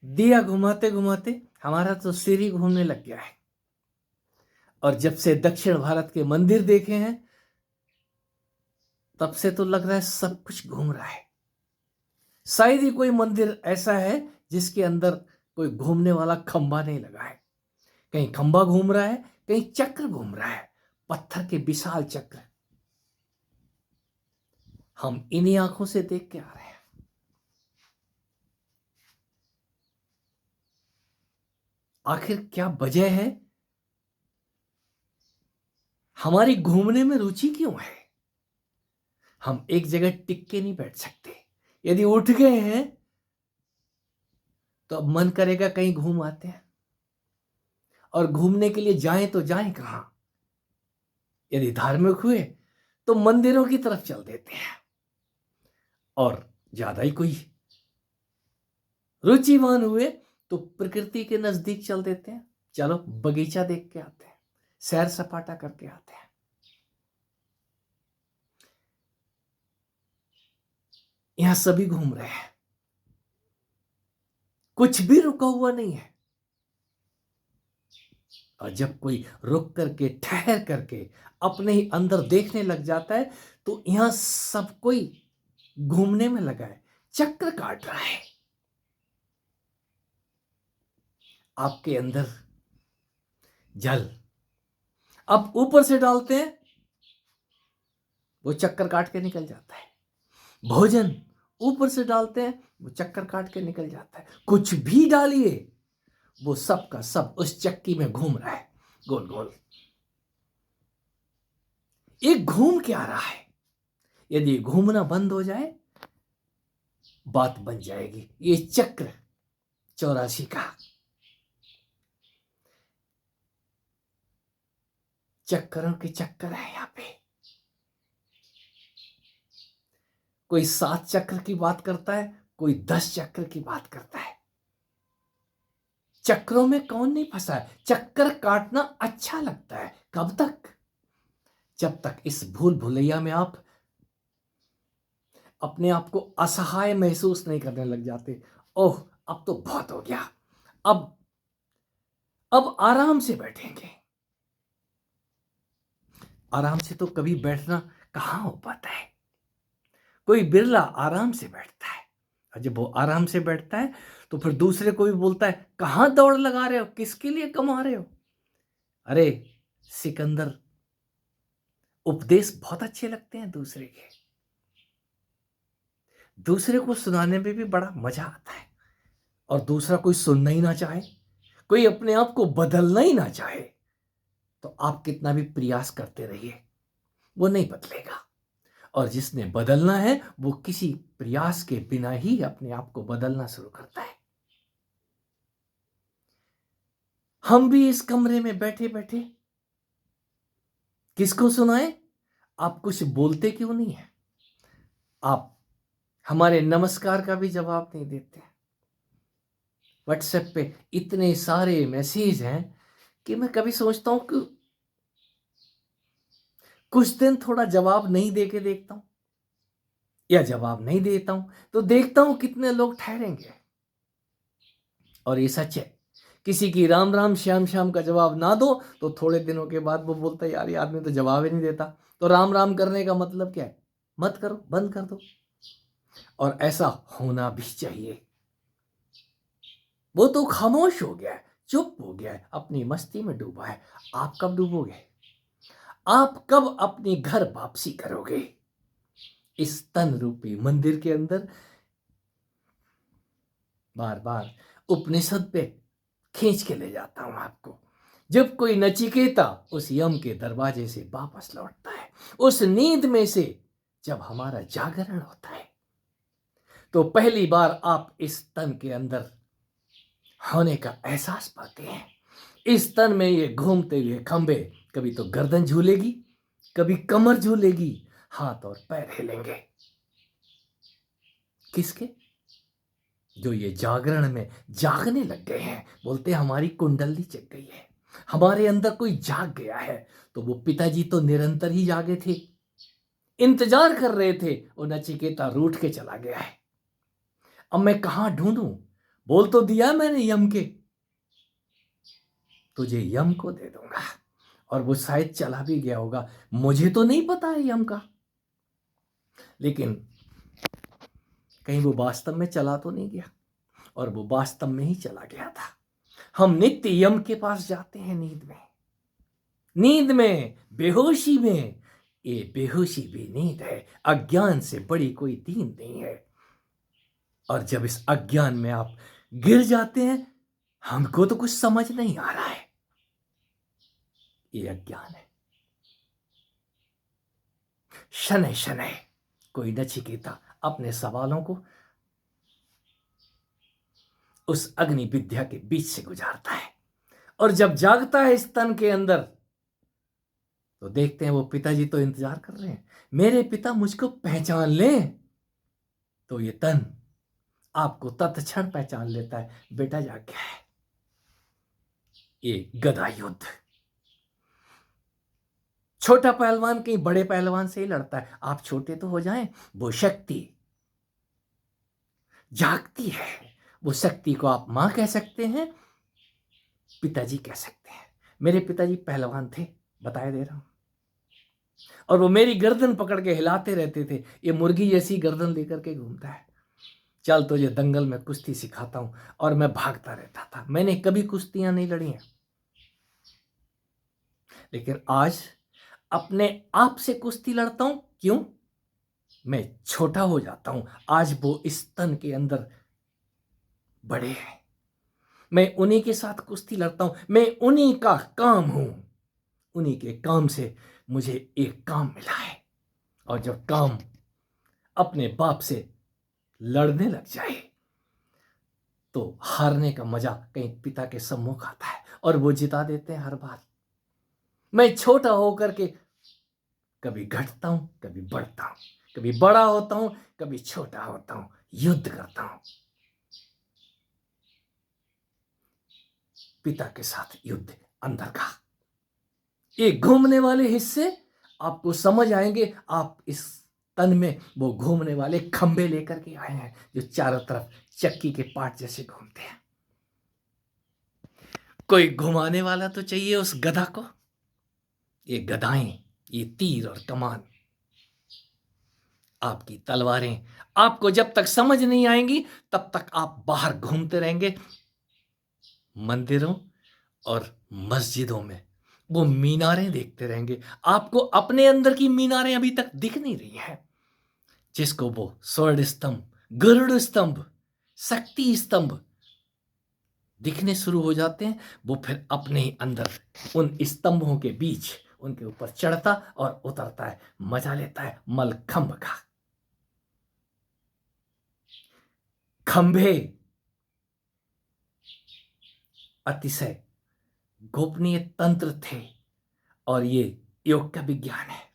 दिया घुमाते घुमाते हमारा तो सिर ही घूमने लग गया है। और जब से दक्षिण भारत के मंदिर देखे हैं तब से तो लग रहा है सब कुछ घूम रहा है। शायद ही कोई मंदिर ऐसा है जिसके अंदर कोई घूमने वाला खंबा नहीं लगा है। कहीं खंबा घूम रहा है, कहीं चक्र घूम रहा है, पत्थर के विशाल चक्र। हम इन्हीं आंखों से देख के आ रहे हैं। आखिर क्या वजह है? हमारी घूमने में रुचि क्यों है? हम एक जगह टिक के नहीं बैठ सकते। यदि उठ गए हैं तो अब मन करेगा कहीं घूम आते हैं। और घूमने के लिए जाएं तो जाएं कहां? यदि धार्मिक हुए तो मंदिरों की तरफ चल देते हैं। और ज्यादा ही कोई रुचिवान हुए तो प्रकृति के नजदीक चल देते हैं। चलो बगीचा देख के आते हैं, सैर सपाटा करके आते हैं। यहां सभी घूम रहे हैं, कुछ भी रुका हुआ नहीं है। और जब कोई रुक करके ठहर करके अपने ही अंदर देखने लग जाता है तो यहां सब कोई घूमने में लगा है, चक्र काट रहा है। आपके अंदर जल अब ऊपर से डालते हैं, वो चक्कर काट के निकल जाता है। भोजन ऊपर से डालते हैं, वो चक्कर काट के निकल जाता है। कुछ भी डालिए, वो सब का सब उस चक्की में घूम रहा है, गोल गोल। ये घूम क्या रहा है? यदि घूमना बंद हो जाए बात बन जाएगी। ये चक्र 84 का चक्करों के चक्कर है। यहां पे कोई 7 चक्र की बात करता है, कोई 10 चक्र की बात करता है। चक्रों में कौन नहीं फंसा है? चक्कर काटना अच्छा लगता है। कब तक? जब तक इस भूल भुलैया में आप अपने आप को असहाय महसूस नहीं करने लग जाते। ओह, अब तो बहुत हो गया, अब आराम से बैठेंगे। आराम से तो कभी बैठना कहां हो पाता है। कोई बिरला आराम से बैठता है। और जब वो आराम से बैठता है तो फिर दूसरे को भी बोलता है, कहां दौड़ लगा रहे हो, किसके लिए कमा रहे हो? अरे सिकंदर, उपदेश बहुत अच्छे लगते हैं दूसरे के। दूसरे को सुनाने में भी बड़ा मजा आता है। और दूसरा कोई सुनना ही ना चाहे, कोई अपने आप को बदलना ही ना चाहे, तो आप कितना भी प्रयास करते रहिए, वो नहीं बदलेगा। और जिसने बदलना है वो किसी प्रयास के बिना ही अपने आप को बदलना शुरू करता है। हम भी इस कमरे में बैठे बैठे किसको सुनाएं? आप कुछ बोलते क्यों नहीं है? आप हमारे नमस्कार का भी जवाब नहीं देते। व्हाट्सएप पे इतने सारे मैसेज हैं कि मैं कभी सोचता हूं कि कुछ दिन थोड़ा जवाब नहीं दे के देखता हूं, या जवाब नहीं देता हूं तो देखता हूं कितने लोग ठहरेंगे। और ये सच है, किसी की राम राम श्याम श्याम का जवाब ना दो तो थोड़े दिनों के बाद वो बोलता है, यार ये आदमी तो जवाब ही नहीं देता। तो राम राम करने का मतलब क्या है? मत करो, बंद कर दो। और ऐसा होना भी चाहिए। वो तो खामोश हो गया है, चुप हो गया है, अपनी मस्ती में डूबा है। आप कब डूबोगे? आप कब अपनी घर वापसी करोगे? इस तन रूपी मंदिर के अंदर बार बार उपनिषद पे खींच के ले जाता हूं आपको। जब कोई नचिकेता उस यम के दरवाजे से वापस लौटता है, उस नींद में से जब हमारा जागरण होता है, तो पहली बार आप इस तन के अंदर होने का एहसास पाते हैं। इस तन में ये घूमते हुए खंबे, कभी तो गर्दन झूलेगी, कभी कमर झूलेगी, हाथ और पैर हिलेंगे। किसके? जो ये जागरण में जागने लग गए हैं। बोलते हैं हमारी कुंडली जग गई है, हमारे अंदर कोई जाग गया है। तो वो पिताजी तो निरंतर ही जागे थे, इंतजार कर रहे थे। वो नचिकेता रूठ के चला गया है। अब मैं कहां ढूंढूं? बोल तो दिया मैंने यम के, तुझे यम को दे दूंगा। और वो शायद चला भी गया होगा, मुझे तो नहीं पता है यम का, लेकिन कहीं वो वास्तव में चला तो नहीं गया, और वो वास्तव में ही चला गया था। हम नित्य यम के पास जाते हैं नींद में, नींद में, बेहोशी में। ये बेहोशी भी नींद है, अज्ञान से बड़ी कोई दीन नहीं है। और जब इस अज्ञान में आप गिर जाते हैं, हमको तो कुछ समझ नहीं आ रहा है, ये अज्ञान है। शनै शनै कोई नचिकेता अपने सवालों को उस अग्नि विद्या के बीच से गुजारता है, और जब जागता है इस तन के अंदर, तो देखते हैं वो पिताजी तो इंतजार कर रहे हैं, मेरे पिता मुझको पहचान लें। तो ये तन आपको तत्क्षण पहचान लेता है, बेटा जाग गया है। ये गदा युद्ध, छोटा पहलवान कहीं बड़े पहलवान से ही लड़ता है, आप छोटे तो हो जाएं। वो शक्ति जागती है, वो शक्ति को आप मां कह सकते हैं, पिताजी कह सकते हैं। मेरे पिताजी पहलवान थे, बताए दे रहा हूं, और वो मेरी गर्दन पकड़ के हिलाते रहते थे। ये मुर्गी जैसी गर्दन लेकर के घूमता है, चल तुझे दंगल में कुश्ती सिखाता हूं। और मैं भागता रहता था, मैंने कभी कुश्तियां नहीं लड़ी हैं, लेकिन आज अपने आप से कुश्ती लड़ता हूं। क्यों? मैं छोटा हो जाता हूं, आज वो इस तन के अंदर बड़े हैं, मैं उन्हीं के साथ कुश्ती लड़ता हूं, मैं उन्हीं का काम हूं, उन्हीं के काम से मुझे एक काम मिला है। और जब काम अपने बाप से लड़ने लग जाए, तो हारने का मजा कहीं पिता के सम्मुख आता है, और वो जिता देते हैं हर बार। मैं छोटा होकर के कभी घटता हूं, कभी बढ़ता हूं, कभी बड़ा होता हूं, कभी छोटा होता हूं, युद्ध करता हूं, पिता के साथ युद्ध अंदर का। ये घूमने वाले हिस्से आपको समझ आएंगे, आप इस तन में वो घूमने वाले खंभे लेकर के आए हैं, जो चारों तरफ चक्की के पार्ट जैसे घूमते हैं। कोई घुमाने वाला तो चाहिए उस गधा को। ये गधाएं, ये तीर और कमान, आपकी तलवारें, आपको जब तक समझ नहीं आएंगी तब तक आप बाहर घूमते रहेंगे, मंदिरों और मस्जिदों में वो मीनारें देखते रहेंगे। आपको अपने अंदर की मीनारें अभी तक दिख नहीं रही हैं, जिसको वो स्वर्ण स्तंभ, गरुड़ स्तंभ, शक्ति स्तंभ दिखने शुरू हो जाते हैं, वो फिर अपने ही अंदर उन स्तंभों के बीच उनके ऊपर चढ़ता और उतरता है, मजा लेता है मलखंभ का। खंभे अतिशय गोपनीय तंत्र थे, और ये योग का विज्ञान है।